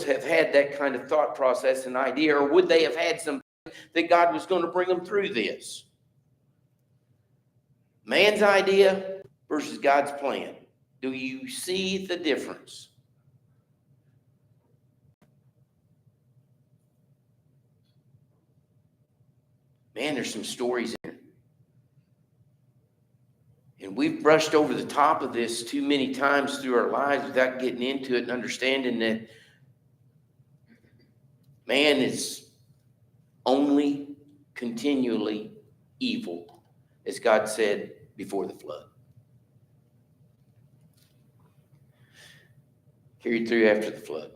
have had that kind of thought process and idea, or would they have had some that God was going to bring them through this? Man's idea versus God's plan. Do you see the difference? Man, there's some stories in it. And we've brushed over the top of this too many times through our lives without getting into it and understanding that man is only continually evil, as God said before the flood. Carried through after the flood.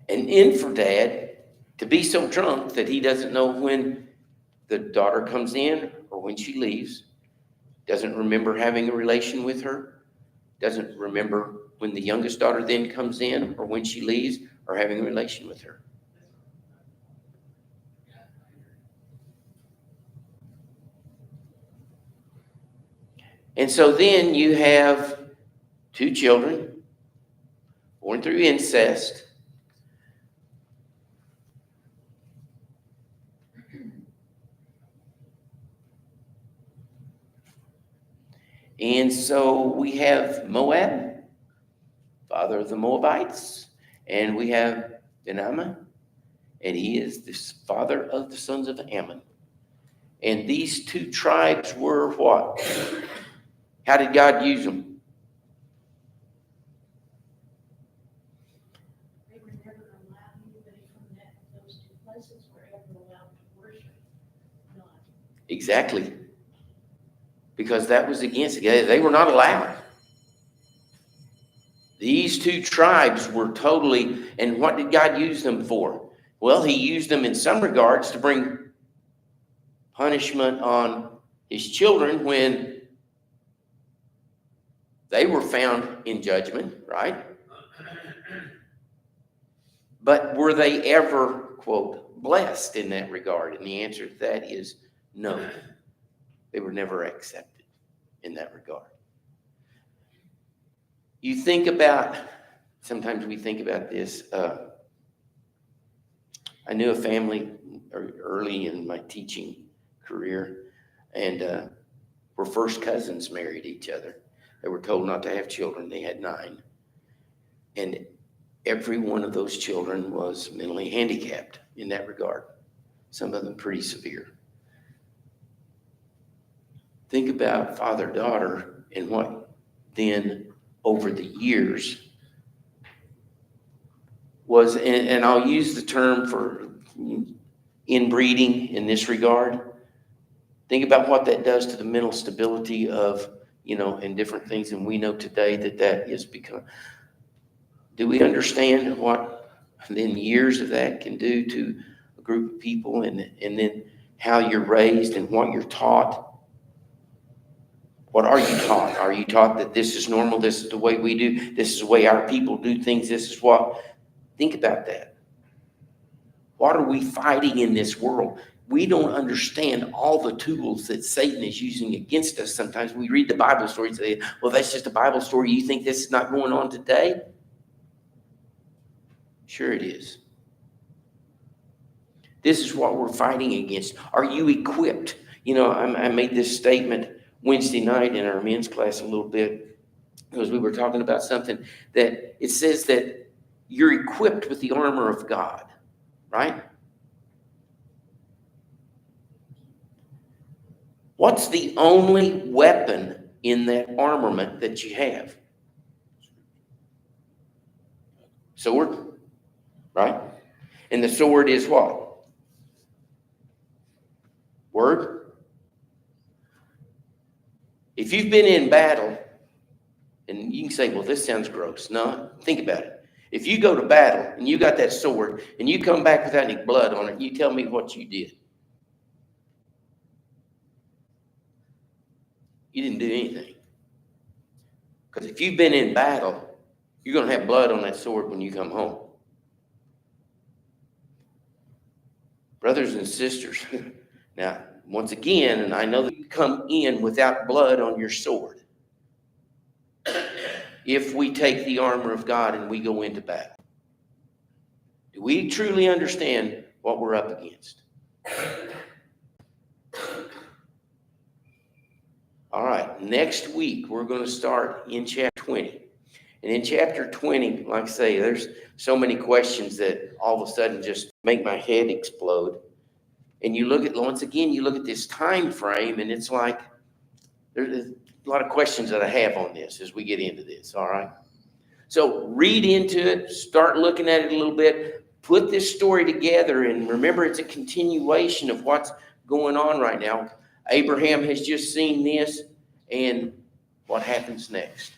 And in for dad to be so drunk that he doesn't know when the daughter comes in or when she leaves, doesn't remember having a relation with her, doesn't remember when the youngest daughter then comes in or when she leaves or having a relation with her. And so then you have 2 children born through incest. And so we have Moab, father of the Moabites, and we have Ben-Ammi, and he is the father of the sons of Ammon. And these 2 tribes were what? How did God use them? They were never allowed, anybody from those 2 places were ever allowed to worship God. Exactly. Because that was against it. They were not allowed. These 2 tribes were totally, and what did God use them for? Well, he used them in some regards to bring punishment on his children when they were found in judgment, right? But were they ever, quote, blessed in that regard? And the answer to that is no. They were never accepted in that regard. You think about, sometimes we think about this. I knew a family early in my teaching career, and were first cousins married each other. They were told not to have children. They had 9. And every one of those children was mentally handicapped in that regard. Some of them pretty severe. Think about father-daughter and what then over the years was, and I'll use the term for inbreeding in this regard. Think about what that does to the mental stability of, and different things. And we know today that is become. Do we understand what then years of that can do to a group of people, and then how you're raised and what you're taught? What are you taught? Are you taught that this is normal? This is the way we do. This is the way our people do things. This is what. Think about that. What are we fighting in this world? We don't understand all the tools that Satan is using against us. Sometimes we read the Bible story and say, well, that's just a Bible story. You think this is not going on today? Sure it is. This is what we're fighting against. Are you equipped? I made this statement Wednesday night in our men's class a little bit because we were talking about something that it says that you're equipped with the armor of God, right? What's the only weapon in that armament that you have? Sword, right? And the sword is what? Word. If you've been in battle, and you can say, well, this sounds gross. No, think about it. If you go to battle and you got that sword and you come back without any blood on it, you tell me what you did. You didn't do anything. Because if you've been in battle, you're going to have blood on that sword when you come home. Brothers and sisters, now, once again, and I know that you come in without blood on your sword. if we take the armor of God and we go into battle? Do we truly understand what we're up against? All right, next week we're going to start in chapter 20. And in chapter 20, like I say, there's so many questions that all of a sudden just make my head explode. And you look at, once again, you look at this time frame, and it's like there's a lot of questions that I have on this as we get into this, all right? So read into it, start looking at it a little bit, put this story together, and remember it's a continuation of what's going on right now. Abraham has just seen this, and what happens next?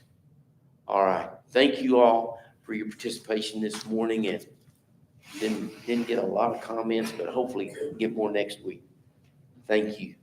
All right. Thank you all for your participation this morning, and didn't get a lot of comments, but hopefully get more next week. Thank you.